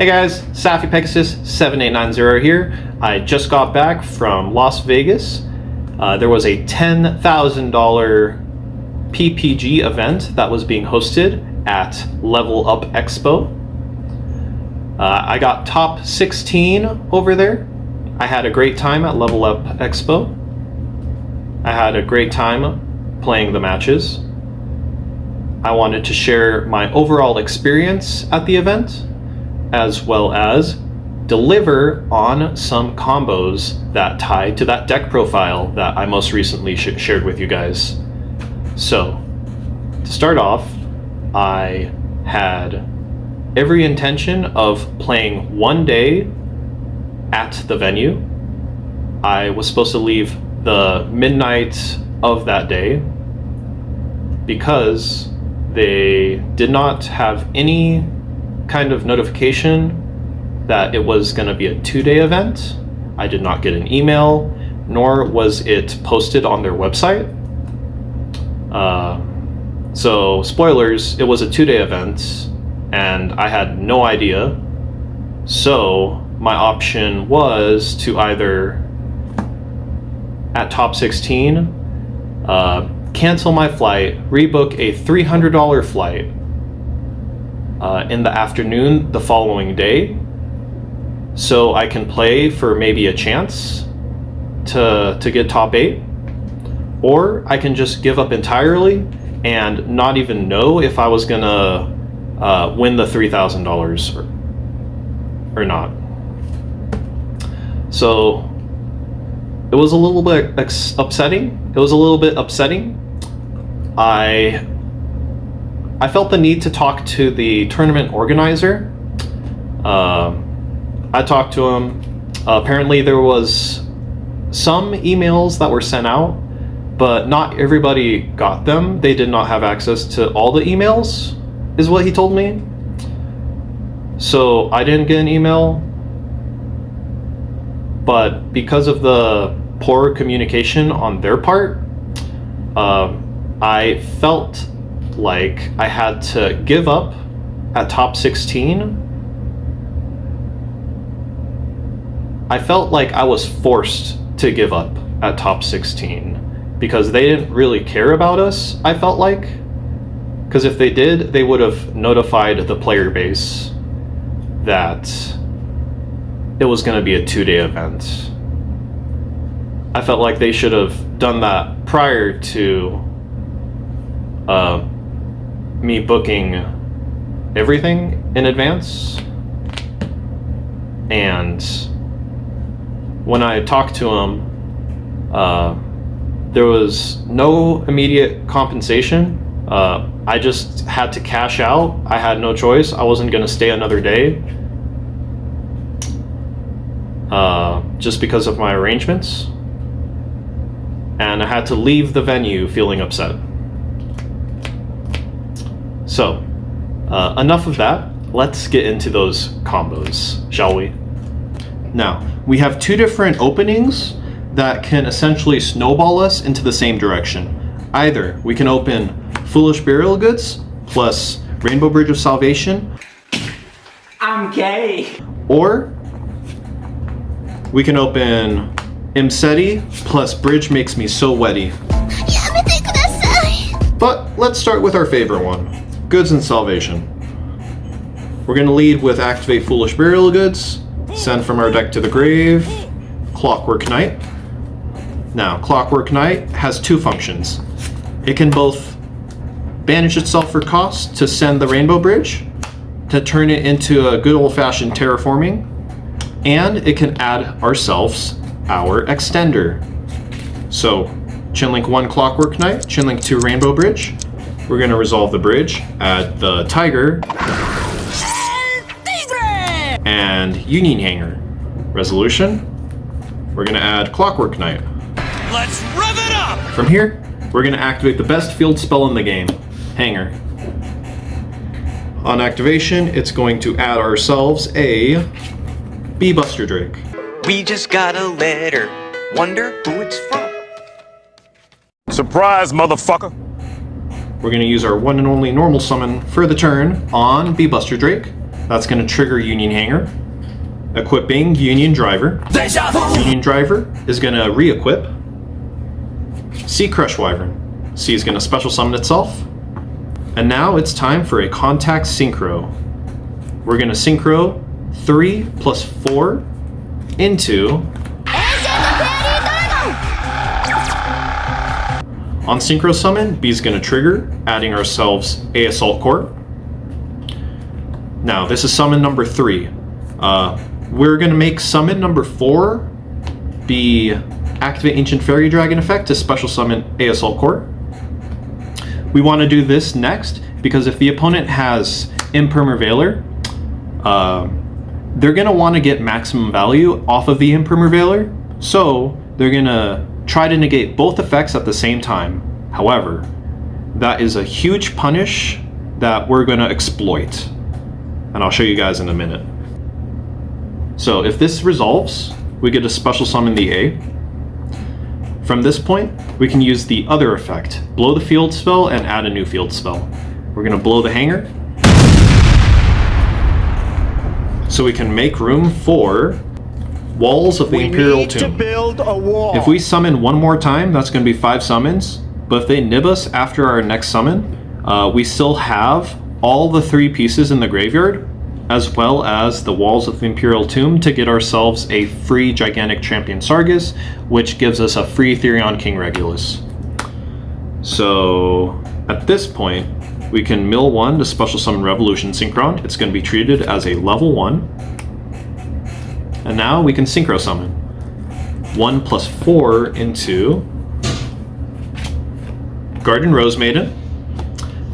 Hey guys, Safi Pegasus 7890 here. I just got back from Las Vegas. There was a $10,000 PPG event that was being hosted at Level Up Expo. I got top 16 over there. I had a great time at Level Up Expo. I had a great time playing the matches. I wanted to share my overall experience at the event, as well as deliver on some combos that tie to that deck profile that I most recently shared with you guys. So, to start off, I had every intention of playing one day at the venue. I was supposed to leave the midnight of that day because they did not have any kind of notification that it was going to be a 2-day event. I did not get an email, nor was it posted on their website. So spoilers, it was a 2-day event and I had no idea. So my option was to either at top 16 cancel my flight, rebook a $300 flight in the afternoon the following day, so I can play for maybe a chance to get top 8, or I can just give up entirely and not even know if I was gonna win the $3,000 or not. So it was a little bit upsetting. I felt the need to talk to the tournament organizer. I talked to him. Apparently there was some emails that were sent out, but not everybody got them. They did not have access to all the emails, is what he told me. So I didn't get an email, but because of the poor communication on their part, I felt like I had to give up at top 16. I felt like I was forced to give up at top 16 because they didn't really care about us, I felt like. Because if they did, they would have notified the player base that it was going to be a 2-day event. I felt like they should have done that prior to me booking everything in advance. And when I talked to him, there was no immediate compensation. I just had to cash out. I had no choice. I wasn't going to stay another day just because of my arrangements. And I had to leave the venue feeling upset. So, enough of that. Let's get into those combos, shall we? Now, we have 2 different openings that can essentially snowball us into the same direction. Either we can open Foolish Burial Goods plus Rainbow Bridge of Salvation. I'm gay! Or we can open Imsety plus Bridge Makes Me So Wetty. But let's start with our favorite one, Goods and Salvation. We're going to lead with activate Foolish Burial Goods, send from our deck to the grave, Clockwork Knight. Now, Clockwork Knight has 2 functions. It can both banish itself for cost to send the Rainbow Bridge, to turn it into a good old-fashioned terraforming, and it can add ourselves our extender. So, Chinlink 1 Clockwork Knight, Chinlink 2 Rainbow Bridge. We're going to resolve the bridge, add the Tiger, and Union Hanger. Resolution, we're going to add Clockwork Knight. Let's rev it up! From here, we're going to activate the best field spell in the game, Hanger. On activation, it's going to add ourselves a Bee Buster Drake. We just got a letter. Wonder who it's from. Surprise, motherfucker! We're going to use our one and only normal summon for the turn on Bee Buster Drake. That's going to trigger Union Hanger, equipping Union Driver. Union Driver is going to re-equip Sea Crush Wyvern. Sea is going to special summon itself. And now it's time for a contact synchro. We're going to synchro 3 plus 4 into... On synchro summon, B is going to trigger, adding ourselves a Assault Core. Now, this is summon number 3. We're going to make summon number 4 be activate Ancient Fairy Dragon effect to special summon a Assault Core. We want to do this next because if the opponent has Impermaveiler, they're going to want to get maximum value off of the Impermaveiler, so they're going to try to negate both effects at the same time. However, that is a huge punish that we're going to exploit, and I'll show you guys in a minute. So if this resolves, we get to special summon the A. From this point, we can use the other effect, blow the field spell and add a new field spell. We're going to blow the hanger, so we can make room for Walls of the Imperial Tomb. Build a wall. If we summon one more time, that's going to be 5 summons, but if they nib us after our next summon, we still have all the 3 pieces in the graveyard, as well as the Walls of the Imperial Tomb to get ourselves a free Gigantic Champion Sargus, which gives us a free Therion King Regulus. So at this point, we can mill 1 to special summon Revolution Synchron. It's going to be treated as a level 1. And now we can synchro summon 1 plus 4 into Garden Rose Maiden.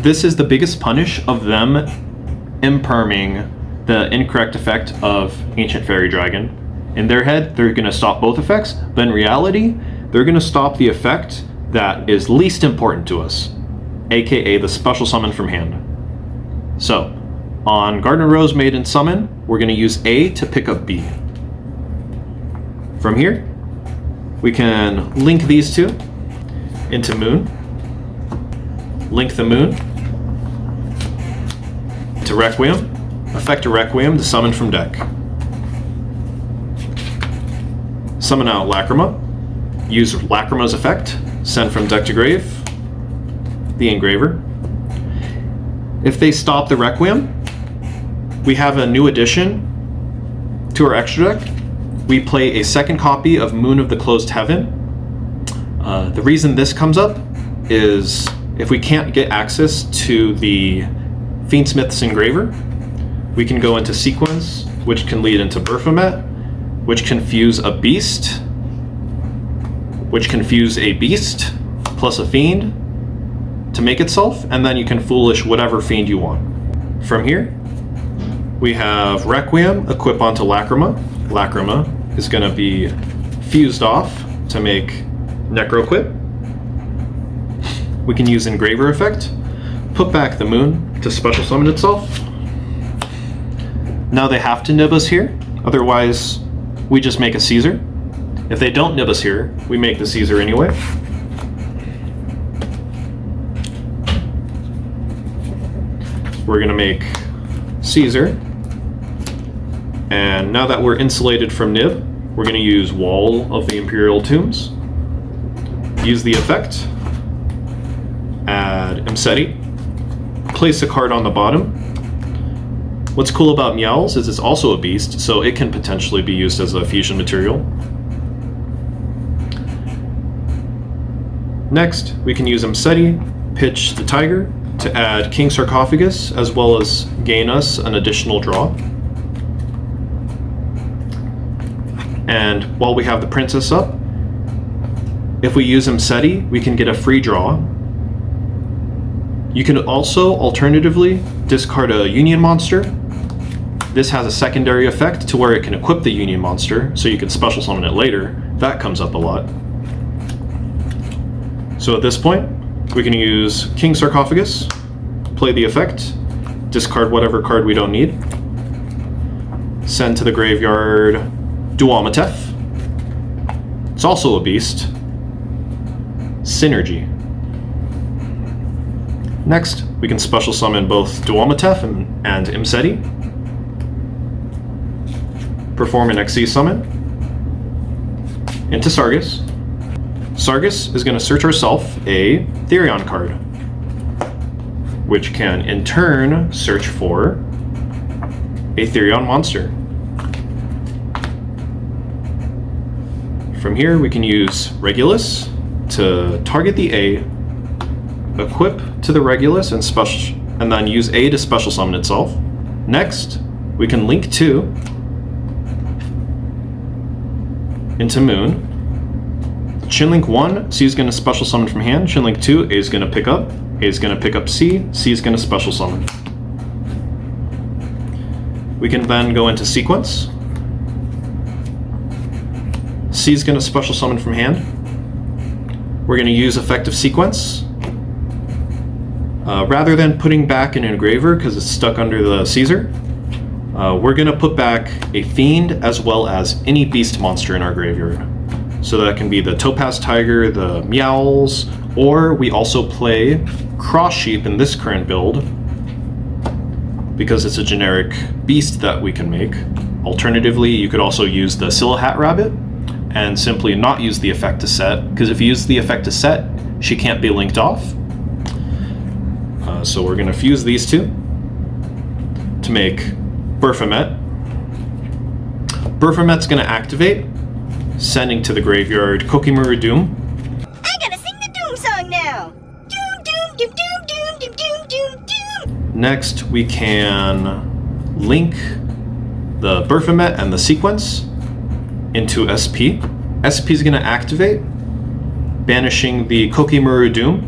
This is the biggest punish of them imperming the incorrect effect of Ancient Fairy Dragon. In their head, they're going to stop both effects, but in reality, they're going to stop the effect that is least important to us, aka the special summon from hand. So, on Garden Rose Maiden summon, we're going to use A to pick up B. From here, we can link these two into Moon, link the Moon to Requiem, effect a Requiem to summon from deck. Summon out Lacrima, use Lacrima's effect, send from deck to grave, the Engraver. If they stop the Requiem, we have a new addition to our extra deck. We play a second copy of Moon of the Closed Heaven. The reason this comes up is if we can't get access to the Fiendsmith's Engraver, we can go into Sequence, which can lead into Baphomet, which can fuse a beast, which can fuse a beast plus a fiend to make itself, and then you can foolish whatever fiend you want. From here, we have Requiem equip onto Lacrima. Lacrima is going to be fused off to make Necroquip. We can use Engraver effect, put back the Moon to special summon itself. Now they have to nib us here, otherwise we just make a Caesar. If they don't nib us here, we make the Caesar anyway. We're going to make Caesar. And now that we're insulated from nib, we're going to use Wall of the Imperial Tombs. Use the effect. Add Imsety. Place a card on the bottom. What's cool about Meowls is it's also a beast, so it can potentially be used as a fusion material. Next, we can use Imsety, pitch the Tiger, to add King Sarcophagus, as well as gain us an additional draw. And while we have the Princess up, if we use Imsety, we can get a free draw. You can also, alternatively, discard a Union monster. This has a secondary effect to where it can equip the Union monster, so you can special summon it later. That comes up a lot. So at this point, we can use King Sarcophagus, play the effect, discard whatever card we don't need, send to the graveyard Duamatef. It's also a beast. Synergy. Next, we can special summon both Duamatef and Imsety. perform an XC summon into Sargus. Sargus is going to search herself a Therion card, which can in turn search for a Therion monster. From here, we can use Regulus to target the A, equip to the Regulus, and then use A to special summon itself. Next, we can link 2 into Moon. Shinlink 1, C is going to special summon from hand. Shinlink 2, A is going to pick up. A is going to pick up C. C is going to special summon. We can then go into sequence. C is going to special summon from hand. We're going to use effective sequence. Rather than putting back an engraver because it's stuck under the Caesar, we're going to put back a Fiend as well as any beast monster in our graveyard. So that can be the Topaz Tiger, the Meowls, or we also play Cross Sheep in this current build because it's a generic beast that we can make. Alternatively, you could also use the Silahat Rabbit and simply not use the effect to set, because if you use the effect to set, she can't be linked off. So we're going to fuse these two to make Berfomet. Berfomet's going to activate, sending to the graveyard Kokimura Doom. I gotta sing the Doom song now! Doom, doom, doom, doom, doom, doom, doom, doom, doom! Next, we can link the Berfomet and the sequence into SP. SP is going to activate, banishing the Kokimura Doom.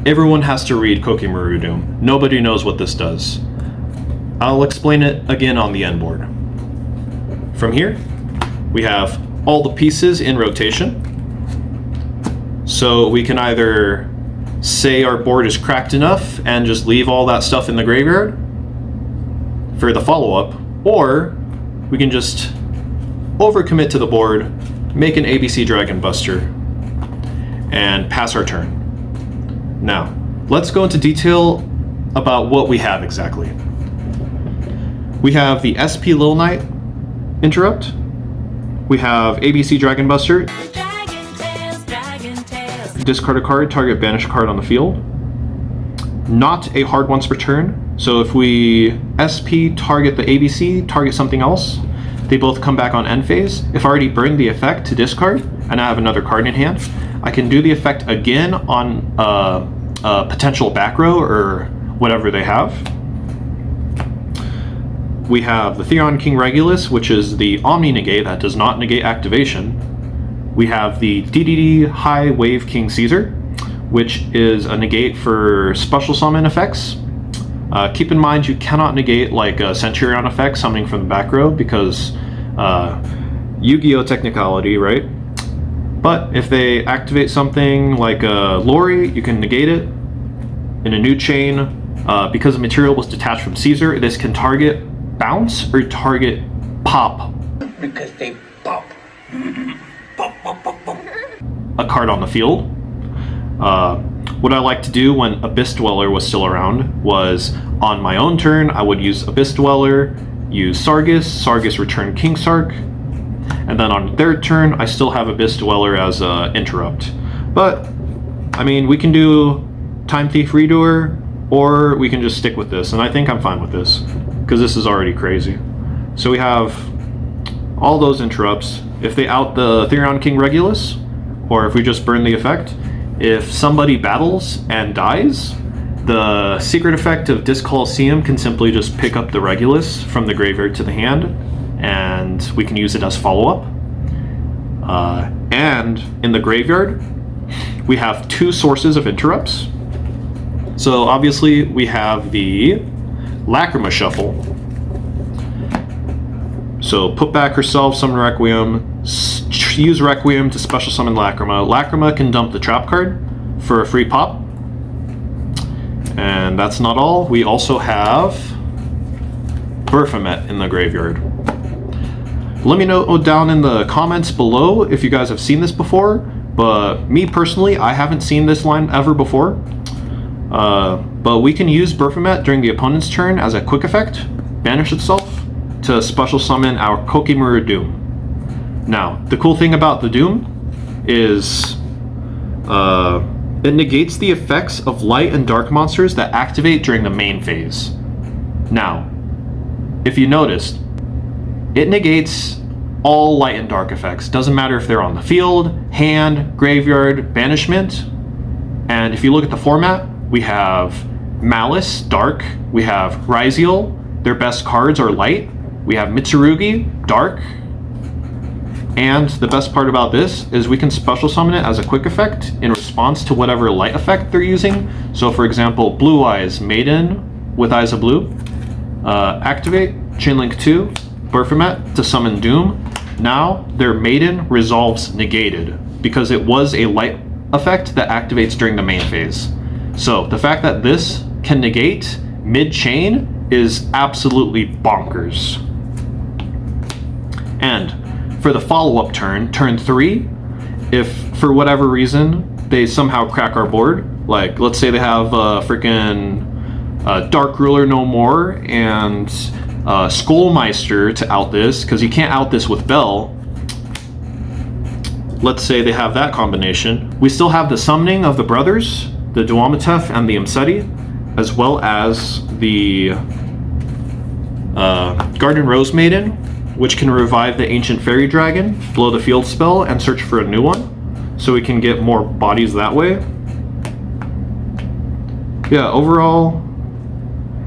Everyone has to read Kokimura Doom. Nobody knows what this does. I'll explain it again on the end board. From here, we have all the pieces in rotation. So we can either say our board is cracked enough and just leave all that stuff in the graveyard for the follow-up, or we can just overcommit to the board, make an ABC Dragon Buster, and pass our turn. Now, let's go into detail about what we have exactly. We have the SP Little Knight interrupt. We have ABC Dragon Buster. Discard a card, target banish card on the field. Not a hard once per turn. So if we SP target the ABC, target something else, they both come back on end phase. If I already burned the effect to discard, and I have another card in hand, I can do the effect again on a potential back row or whatever they have. We have the Theron King Regulus, which is the Omni Negate that does not negate activation. We have the DDD High Wave King Caesar, which is a negate for special summon effects. Keep in mind you cannot negate like a Centurion effect summoning from the back row because Yu-Gi-Oh technicality, right? But if they activate something like a Lori, you can negate it in a new chain. Because the material was detached from Caesar, this can target bounce or target pop. Because they pop. Pop, pop, pop, pop. A card on the field. What I like to do when Abyss Dweller was still around was on my own turn, I would use Abyss Dweller, use Sargus, Sargus return King Sark, and then on their turn, I still have Abyss Dweller as an interrupt. But, I mean, we can do Time Thief Redoer, or we can just stick with this, and I think I'm fine with this, because this is already crazy. So we have all those interrupts. If they out the Theron King Regulus, or if we just burn the effect, if somebody battles and dies, the secret effect of Disc Coliseum can simply just pick up the Regulus from the graveyard to the hand, and we can use it as follow-up. And in the graveyard, we have two sources of interrupts. So obviously we have the Lacrima Shuffle. So put back herself, summon Requiem, use Requiem to special summon Lacrima. Lacrima can dump the trap card for a free pop. And that's not all. We also have Berfomet in the graveyard. Let me know down in the comments below if you guys have seen this before, but me personally, I haven't seen this line ever before. But we can use Berfomet during the opponent's turn as a quick effect, banish itself, to special summon our Kokimura Doom. Now, the cool thing about the Doom is it negates the effects of light and dark monsters that activate during the main phase. Now, if you noticed, it negates all light and dark effects. Doesn't matter if they're on the field, hand, graveyard, banishment. And if you look at the format, we have Malice, dark. We have Ryziel, their best cards are light. We have Mitsurugi, dark. And the best part about this is we can special summon it as a quick effect in response to whatever light effect they're using. So for example, Blue Eyes, Maiden with Eyes of Blue. Activate, Chainlink 2, Baphomet to summon Doom. Now their Maiden resolves negated because it was a light effect that activates during the main phase. So the fact that this can negate mid-chain is absolutely bonkers. And for the follow-up turn, turn 3, if for whatever reason they somehow crack our board, like let's say they have freaking Dark Ruler no more and Skullmeister to out this, because you can't out this with Bell. Let's say they have that combination. We still have the summoning of the brothers, the Duamatef and the Imsety, as well as the Garden Rose Maiden, which can revive the Ancient Fairy Dragon, blow the field spell, and search for a new one. So we can get more bodies that way. Yeah, overall.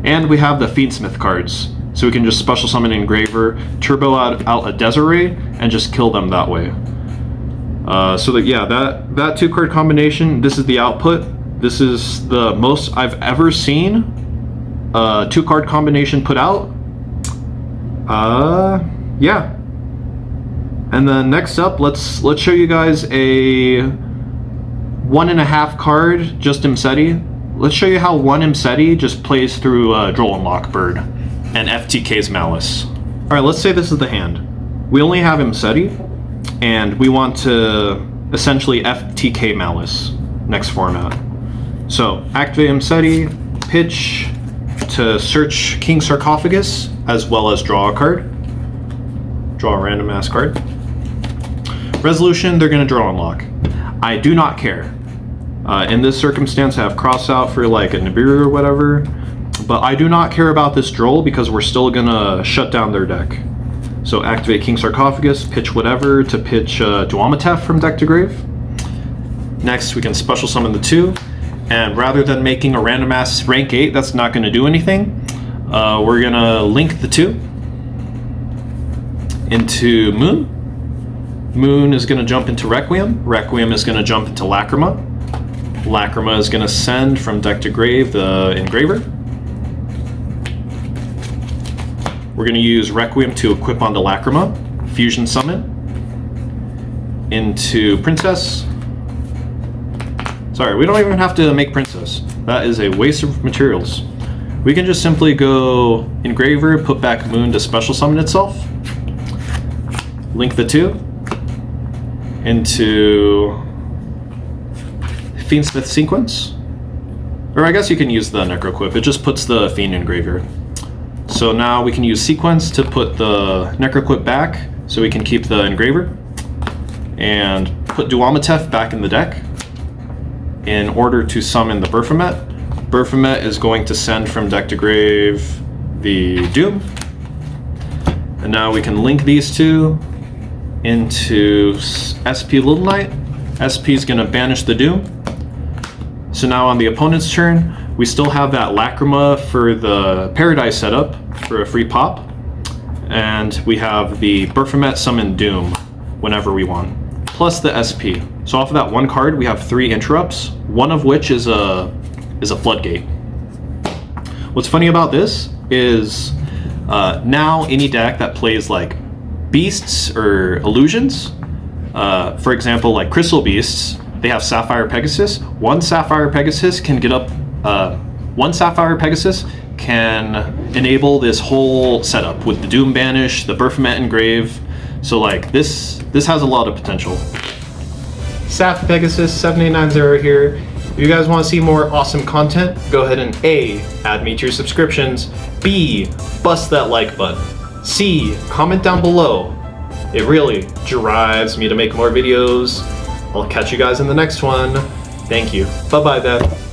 And we have the Fiendsmith cards. So we can just special summon Engraver, turbo out a Desiree, and just kill them that way. So that, yeah, that 2-card combination, this is the output. This is the most I've ever seen a 2-card combination put out. Yeah. And then next up, let's show you guys a 1.5 card, just Imsety. Let's show you how one Imsety just plays through Droll and Lockbird and FTK's Malice. All right, let's say this is the hand. We only have Imsety, and we want to essentially FTK Malice next format. So activate Imsety, pitch to search King Sarcophagus, as well as draw a card. Draw a random ass card. Resolution, they're gonna draw unlock. I do not care. In this circumstance, I have cross out for like a Nibiru or whatever, but I do not care about this Droll because we're still gonna shut down their deck. So activate King Sarcophagus, pitch whatever to pitch Duamatef from deck to grave. Next, we can special summon the 2, and rather than making a random ass rank 8 that's not gonna do anything, we're gonna link the 2 into Moon. Moon is gonna jump into Requiem. Requiem is gonna jump into Lacrima. Lacrima is gonna send from deck to grave the Engraver. We're gonna use Requiem to equip onto Lacrima. Fusion summon into Princess. Sorry, we don't even have to make Princess. That is a waste of materials. We can just simply go Engraver, put back Moon to special summon itself. Link the 2 into Fiendsmith sequence. Or I guess you can use the Necroquip. It just puts the Fiend Engraver. So now we can use sequence to put the Necroquip back so we can keep the Engraver. And put Duamatef back in the deck in order to summon the Baphomet. Baphomet is going to send from deck to grave the Doom. And now we can link these 2 into SP Little Knight. SP is going to banish the Doom. So now on the opponent's turn, we still have that Lacrima for the Paradise setup for a free pop. And we have the Baphomet summon Doom whenever we want, plus the SP. So off of that 1 card, we have 3 interrupts, one of which is a Floodgate. What's funny about this is now any deck that plays like beasts or illusions, for example, like Crystal Beasts, they have Sapphire Pegasus. One Sapphire Pegasus can get up. One Sapphire Pegasus can enable this whole setup with the Doom Banish, the Baphomet Engrave. So like this has a lot of potential. Sapphire Pegasus 7890 here. If you guys want to see more awesome content, go ahead and A, add me to your subscriptions. B, bust that like button. C, comment down below. It really drives me to make more videos. I'll catch you guys in the next one. Thank you. Bye-bye then.